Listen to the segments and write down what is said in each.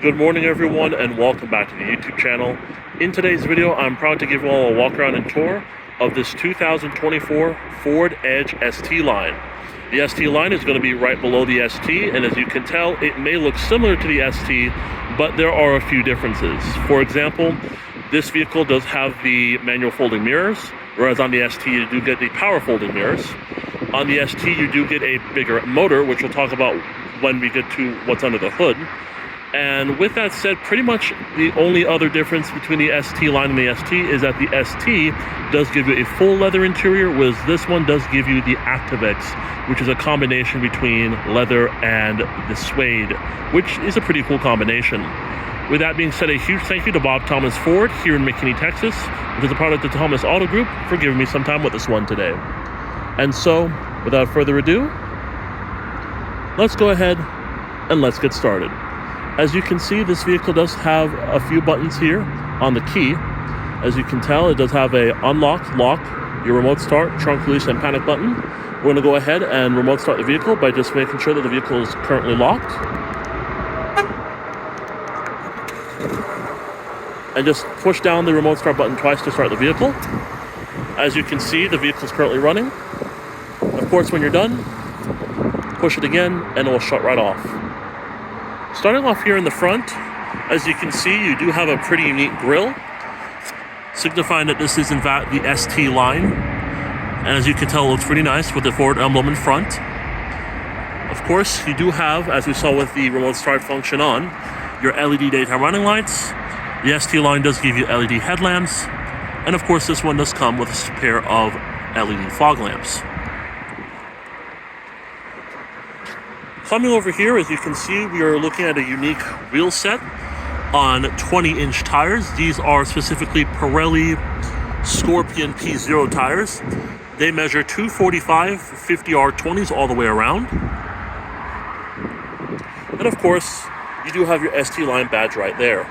Good morning everyone and welcome back to the YouTube channel. In today's video, I'm proud to give you all a walk around and tour of this 2024 Ford Edge ST line. The ST line is going to be right below the ST, and as you can tell, it may look similar to the ST, but there are a few differences. For example, this vehicle does have the manual folding mirrors, whereas on the ST you do get the power folding mirrors. On the ST you do get a bigger motor, which we'll talk about when we get to what's under the hood. And with that said, pretty much the only other difference between the ST line and the ST is that the ST does give you a full leather interior, whereas this one does give you the Activex, which is a combination between leather and the suede, which is a pretty cool combination. With that being said, a huge thank you to Bob Thomas Ford here in McKinney, Texas, which is a part of the Thomas Auto Group, for giving me some time with this one today. And so, without further ado, let's go ahead and let's get started. As you can see, this vehicle does have a few buttons here on the key. As you can tell, it does have a unlock, lock, your remote start, trunk release, and panic button. We're going to go ahead and remote start the vehicle by just making sure that the vehicle is currently locked. And just push down the remote start button twice to start the vehicle. As you can see, the vehicle is currently running. Of course, when you're done, push it again and it will shut right off. Starting off here in the front, as you can see, you do have a pretty unique grille, signifying that this is in fact the ST line. And as you can tell, it looks pretty nice with the Ford emblem in front. Of course, you do have, as we saw with the remote start function on, your LED daytime running lights. The ST line does give you LED headlamps. And of course, this one does come with a pair of LED fog lamps. Coming over here, as you can see, we are looking at a unique wheel set on 20-inch tires. These are specifically Pirelli Scorpion Verde tires. They measure 245 50R20s all the way around. And of course, you do have your ST line badge right there.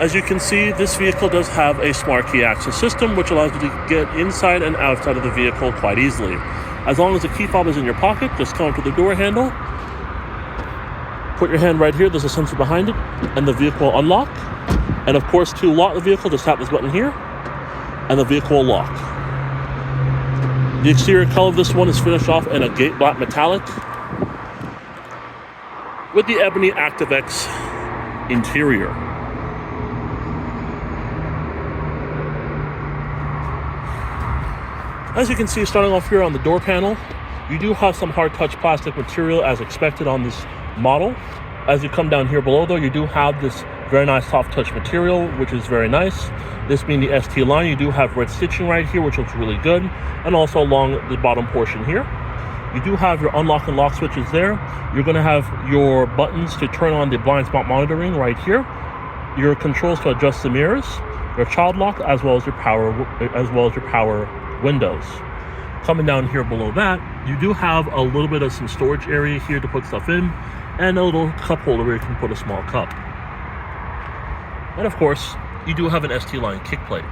As you can see, this vehicle does have a smart key access system, which allows you to get inside and outside of the vehicle quite easily. As long as the key fob is in your pocket, just come to the door handle, put your hand right here, there's a sensor behind it, and the vehicle will unlock. And of course, to lock the vehicle, just tap this button here, and the vehicle will lock. The exterior color of this one is finished off in Agate Black metallic with the Ebony Activex interior. As you can see, starting off here on the door panel, you do have some hard touch plastic material as expected on this model. As you come down here below though, you do have this very nice soft touch material, which is very nice. This being the ST line, you do have red stitching right here, which looks really good, and also along the bottom portion here. You do have your unlock and lock switches there. You're going to have your buttons to turn on the blind spot monitoring right here, your controls to adjust the mirrors, your child lock, as well as your power windows. Coming down here below that, you do have a little bit of some storage area here to put stuff in, and a little cup holder where you can put a small cup. And of course, you do have an ST line kick plate.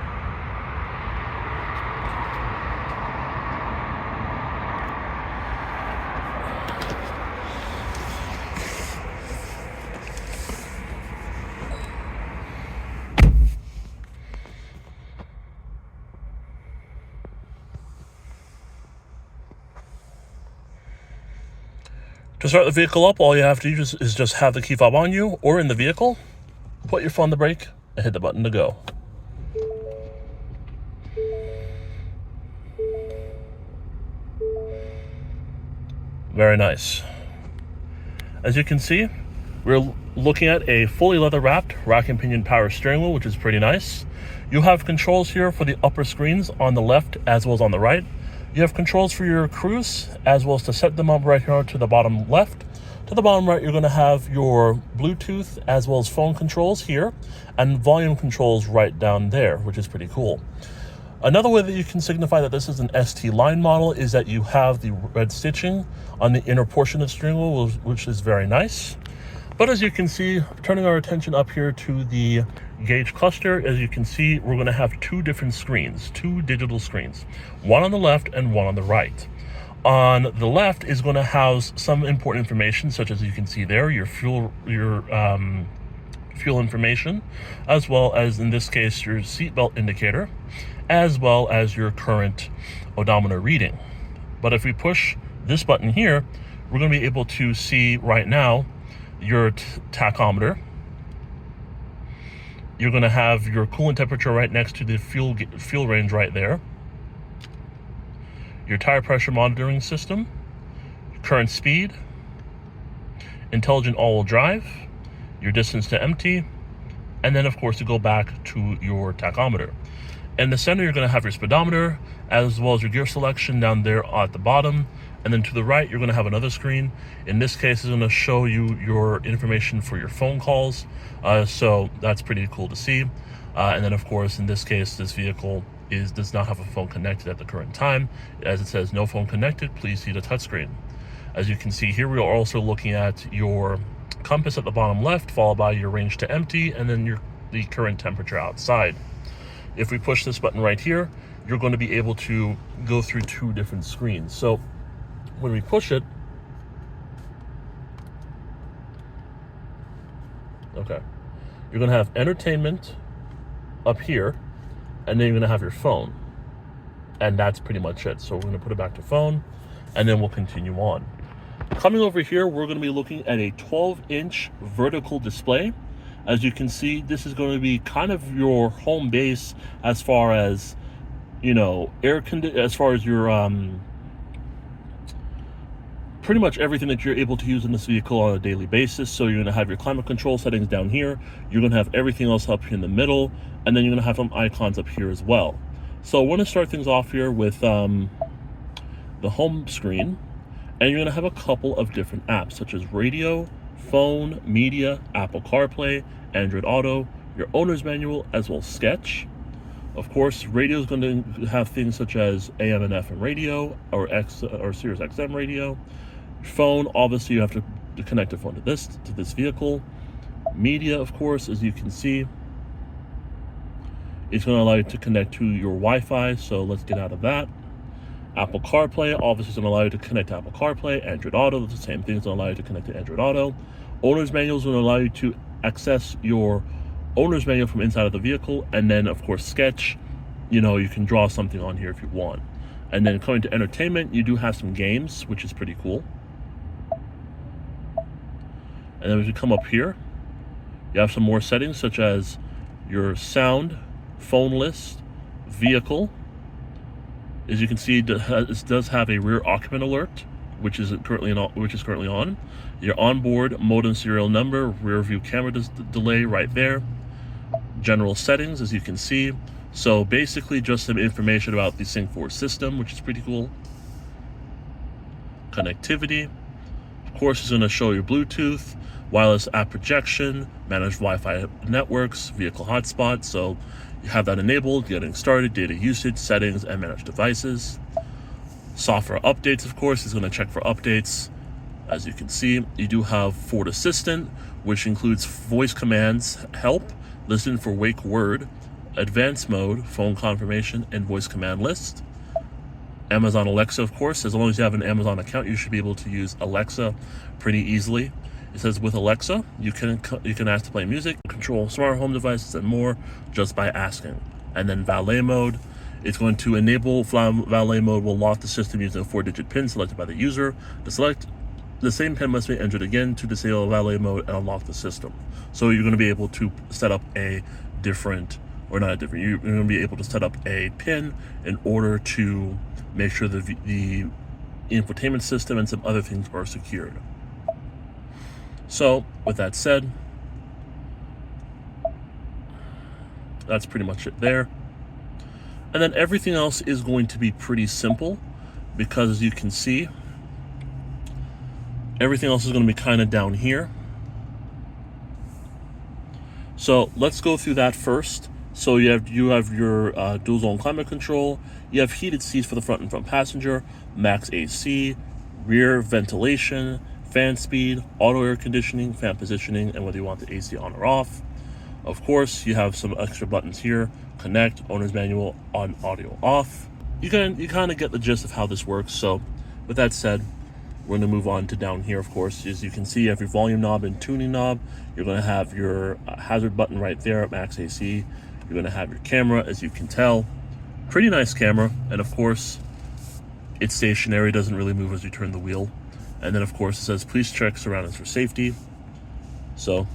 To start the vehicle up, all you have to do is just have the key fob on you or in the vehicle, put your foot on the brake, and hit the button to go. Very nice. As you can see, we're looking at a fully leather-wrapped rack and pinion power steering wheel, which is pretty nice. You have controls here for the upper screens on the left as well as on the right. You have controls for your cruise, as well as to set them up right here to the bottom left. To the bottom right, you're going to have your Bluetooth as well as phone controls here, and volume controls right down there, which is pretty cool. Another way that you can signify that this is an ST line model is that you have the red stitching on the inner portion of the steering wheel, which is very nice. But as you can see, turning our attention up here to the gauge cluster, as you can see, we're going to have two different screens, two digital screens, one on the left and one on the right. On the left is going to house some important information, such as you can see there, your fuel information, as well as in this case your seatbelt indicator, as well as your current odometer reading. But if we push this button here, we're going to be able to see right now your tachometer. You're going to have your coolant temperature right next to the fuel range right there. Your tire pressure monitoring system, current speed, intelligent all-wheel drive, your distance to empty, and then of course to go back to your tachometer. In the center, you're going to have your speedometer, as well as your gear selection down there at the bottom. And then to the right, you're going to have another screen. In this case, it's going to show you your information for your phone calls. So that's pretty cool to see. And then of course, in this case, this vehicle does not have a phone connected at the current time. As it says, no phone connected, please see the touchscreen. As you can see here, we are also looking at your compass at the bottom left, followed by your range to empty, and then the current temperature outside. If we push this button right here, you're going to be able to go through two different screens. So when we push it, okay, you're going to have entertainment up here, and then you're going to have your phone. And that's pretty much it. So we're going to put it back to phone, and then we'll continue on. Coming over here, we're going to be looking at a 12-inch vertical display. As you can see, this is going to be kind of your home base as far as, you know, as far as your pretty much everything that you're able to use in this vehicle on a daily basis. So you're going to have your climate control settings down here. You're going to have everything else up here in the middle, and then you're going to have some icons up here as well. So I want to start things off here with the home screen, and you're going to have a couple of different apps such as radio, phone, media, Apple CarPlay, Android Auto, your owner's manual, as well as Sketch. Of course, radio is going to have things such as AM and FM radio, or Sirius XM radio. Phone, obviously you have to connect a phone to this vehicle. Media, of course, as you can see, it's going to allow you to connect to your Wi-Fi, so let's get out of that. Apple CarPlay, obviously is going to allow you to connect to Apple CarPlay. Android Auto, that's the same thing, it's going to allow you to connect to Android Auto. Owner's manual is going to allow you to access your owner's manual from inside of the vehicle. And then of course Sketch, you know, you can draw something on here if you want. And then coming to entertainment, you do have some games, which is pretty cool. And then as you come up here, you have some more settings such as your phone list, vehicle. As you can see, it does have a rear occupant alert, which is currently on. Your onboard modem serial number, rear view camera delay right there. General settings, as you can see. So basically just some information about the Sync 4 system, which is pretty cool. Connectivity. Of course, it's going to show your Bluetooth, wireless app projection, manage Wi-Fi networks, vehicle hotspot. So you have that enabled, getting started, data usage, settings, and manage devices. Software updates, of course, is going to check for updates. As you can see, you do have Ford Assistant, which includes voice commands, help, listen for wake word, advanced mode, phone confirmation, and voice command list. Amazon Alexa, of course, as long as you have an Amazon account, you should be able to use Alexa pretty easily. It says with Alexa, you can ask to play music, control smart home devices, and more just by asking. And then valet mode, it's going to enable valet mode, will lock the system using a 4-digit PIN selected by the user. The same PIN must be entered again to disable valet mode and unlock the system. So you're going to be able to set up you're going to be able to set up a PIN in order to make sure that the infotainment system and some other things are secured. So with that said, that's pretty much it there. And then everything else is going to be pretty simple, because as you can see, everything else is going to be kind of down here. So let's go through that first. So you have your dual zone climate control. You have heated seats for the front and front passenger, max AC, rear ventilation, fan speed, auto air conditioning, fan positioning, and whether you want the AC on or off. Of course, you have some extra buttons here: connect, owner's manual, on, audio off. You kind of get the gist of how this works. So with that said, we're going to move on to down here. Of course, as you can see, you have your volume knob and tuning knob. You're going to have your hazard button right there at max AC. You're going to have your camera, as you can tell. Pretty nice camera. And of course, it's stationary, doesn't really move as you turn the wheel. And then of course it says, please check surroundings for safety. So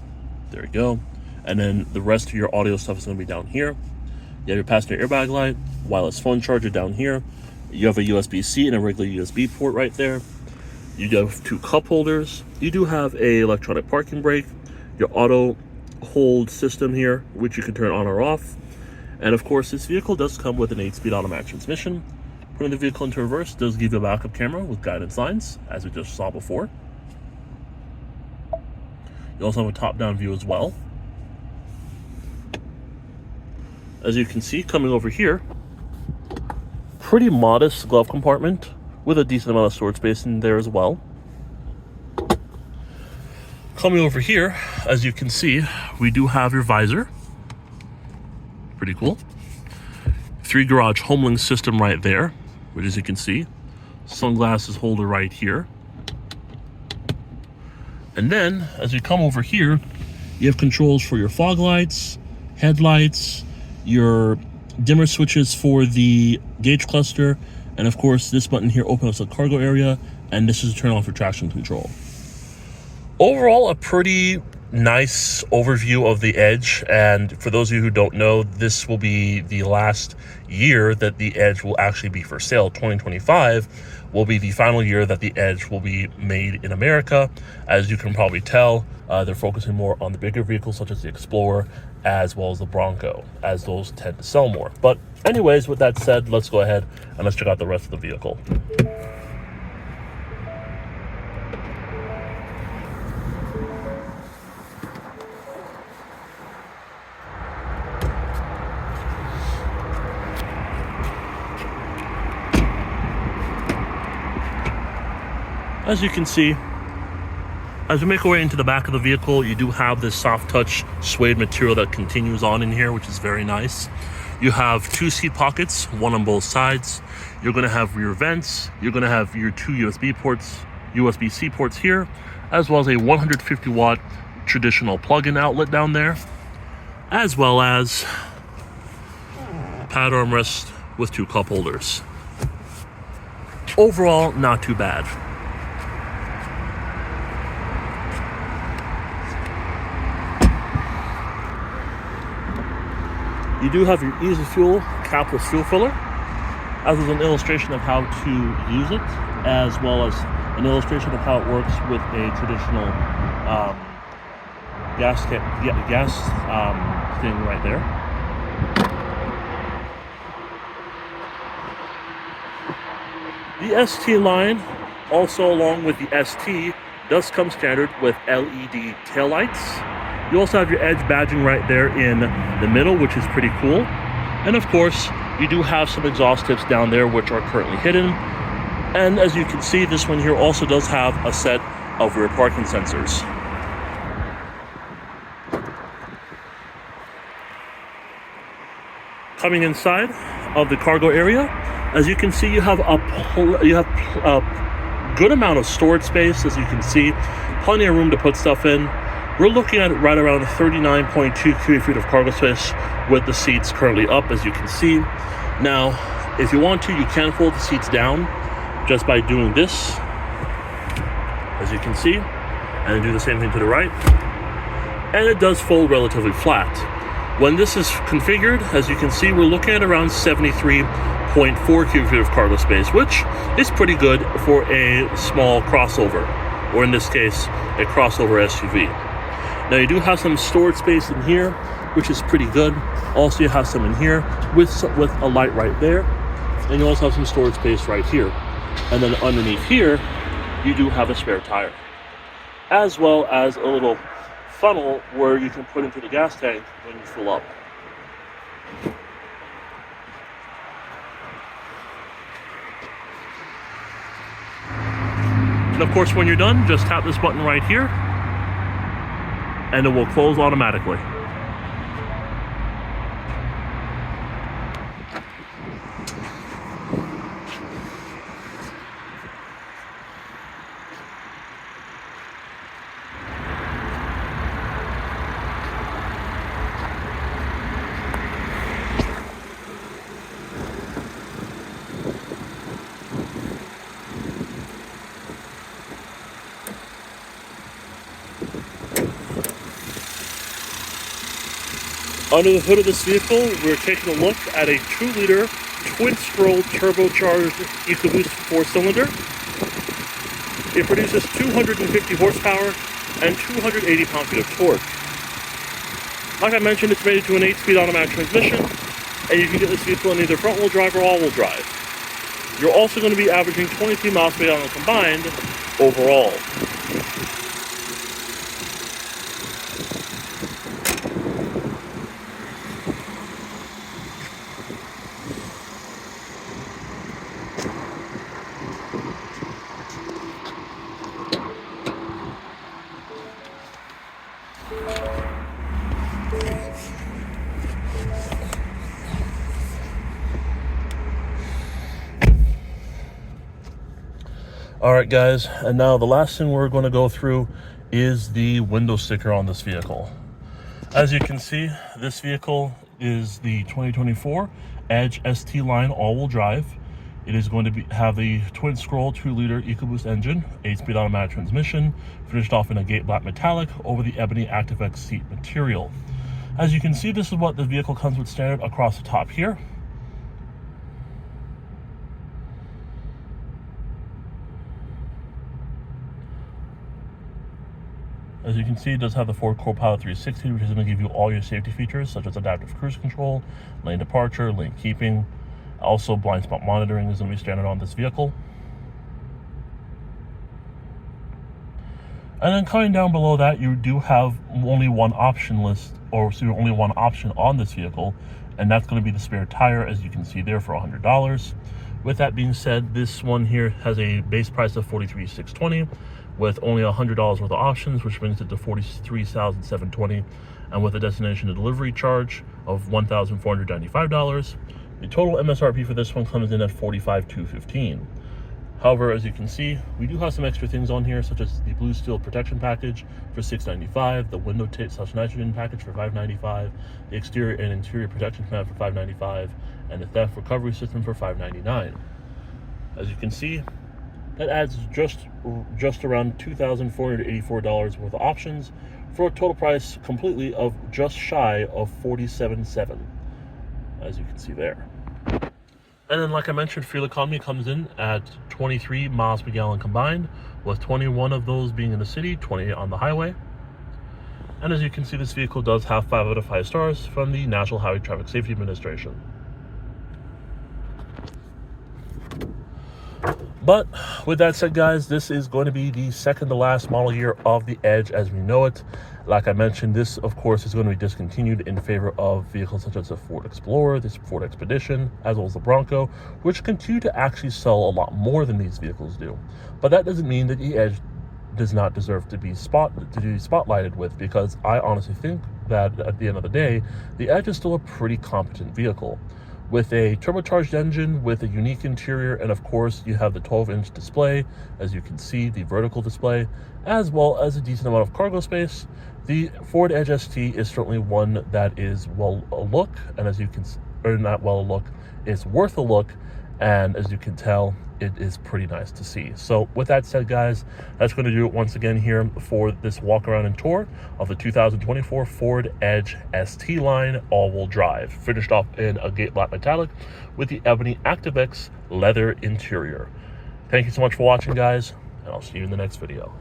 there you go. And then the rest of your audio stuff is going to be down here. You have your passenger airbag light, wireless phone charger down here. You have a USB-C and a regular USB port right there. You have 2 cup holders. You do have a electronic parking brake, your auto hold system here, which you can turn on or off. And of course, this vehicle does come with an 8-speed automatic transmission. Putting the vehicle into reverse does give you a backup camera with guidance lines, as we just saw before. You also have a top-down view as well. As you can see, coming over here, pretty modest glove compartment with a decent amount of storage space in there as well. Coming over here, as you can see, we do have your visor. Pretty cool. 3 garage home link system right there, which as you can see, sunglasses holder right here. And then, as you come over here, you have controls for your fog lights, headlights, your dimmer switches for the gauge cluster, and of course, this button here opens up the cargo area, and this is to turn off your traction control. Overall, a pretty nice overview of the Edge, and for those of you who don't know, this will be the last year that the Edge will actually be for sale. 2025 will be the final year that the Edge will be made in America. As you can probably tell, they're focusing more on the bigger vehicles such as the Explorer as well as the Bronco, as those tend to sell more. But anyways, with that said, let's go ahead and let's check out the rest of the vehicle. As you can see, as we make our way into the back of the vehicle, you do have this soft touch suede material that continues on in here, which is very nice. You have 2 seat pockets, one on both sides. You're going to have rear vents. You're going to have your 2 USB ports, USB-C ports here, as well as a 150 watt traditional plug-in outlet down there, as well as pad armrest with 2 cup holders. Overall, not too bad. You do have your Easy Fuel capless fuel filler, as is an illustration of how to use it, as well as an illustration of how it works with a traditional gas thing right there. The ST line, also along with the ST, does come standard with LED taillights. You also have your Edge badging right there in the middle, which is pretty cool. And of course, you do have some exhaust tips down there, which are currently hidden. And as you can see, this one here also does have a set of rear parking sensors. Coming inside of the cargo area, as you can see, you have a good amount of storage space. As you can see, plenty of room to put stuff in. We're looking at right around 39.2 cubic feet of cargo space with the seats currently up, as you can see. Now, if you want to, you can fold the seats down just by doing this, as you can see, and do the same thing to the right. And it does fold relatively flat. When this is configured, as you can see, we're looking at around 73.4 cubic feet of cargo space, which is pretty good for a small crossover, or in this case, a crossover SUV. Now you do have some storage space in here, which is pretty good. Also, you have some in here with a light right there, and you also have some storage space right here. And then underneath here, you do have a spare tire, as well as a little funnel where you can put into the gas tank when you fill up. And of course, when you're done, just tap this button right here, and it will close automatically. Under the hood of this vehicle, we're taking a look at a 2-liter twin-scroll turbocharged EcoBoost 4-cylinder. It produces 250 horsepower and 280 pound-feet of torque. Like I mentioned, it's mated to an 8-speed automatic transmission, and you can get this vehicle in either front-wheel drive or all-wheel drive. You're also going to be averaging 23 miles per gallon combined overall. Alright guys, and now the last thing we're going to go through is the window sticker on this vehicle. As you can see, this vehicle is the 2024 Edge ST line all-wheel drive. It is going to have the twin-scroll 2-liter EcoBoost engine, 8-speed automatic transmission, finished off in Agate Black metallic over the Ebony Activex seat material. As you can see, this is what the vehicle comes with standard across the top here. As you can see, it does have the Ford Co-Pilot 360, which is going to give you all your safety features, such as adaptive cruise control, lane departure, lane keeping. Also, blind spot monitoring is going to be standard on this vehicle. And then coming down below that, you do have only one option list, or so only one option on this vehicle, and that's going to be the spare tire, as you can see there, for $100. With that being said, this one here has a base price of $43,620 with only $100 worth of options, which brings it to $43,720, and with a destination to delivery charge of $1,495. The total MSRP for this one comes in at $45,215. However, as you can see, we do have some extra things on here, such as the Blue Steel Protection Package for $695, the Window Tint/Nitrogen Package for $595, the Exterior and Interior Protection Plan for $595, and the Theft Recovery System for $599. As you can see, that adds just around $2,484 worth of options for a total price completely of just shy of $47,700, as you can see there. And then, like I mentioned, fuel economy comes in at 23 miles per gallon combined, with 21 of those being in the city, 28 on the highway. And as you can see, this vehicle does have 5 out of 5 stars from the National Highway Traffic Safety Administration. But with that said, guys, this is going to be the second to last model year of the Edge as we know it. Like I mentioned, this, of course, is going to be discontinued in favor of vehicles such as the Ford Explorer, this Ford Expedition, as well as the Bronco, which continue to actually sell a lot more than these vehicles do. But that doesn't mean that the Edge does not deserve to be spotlighted with, because I honestly think that at the end of the day, the Edge is still a pretty competent vehicle. With a turbocharged engine, with a unique interior, and of course you have the 12-inch display, as you can see, the vertical display, as well as a decent amount of cargo space. The Ford Edge ST is certainly one that is well a look, and as you can, or not well a look, it's worth a look, and as you can tell, it is pretty nice to see. So with that said, guys, that's going to do it once again here for this walk around and tour of the 2024 Ford Edge ST line all-wheel drive, finished off in Agate Black metallic with the Ebony Activex leather interior. Thank you so much for watching, guys, and I'll see you in the next video.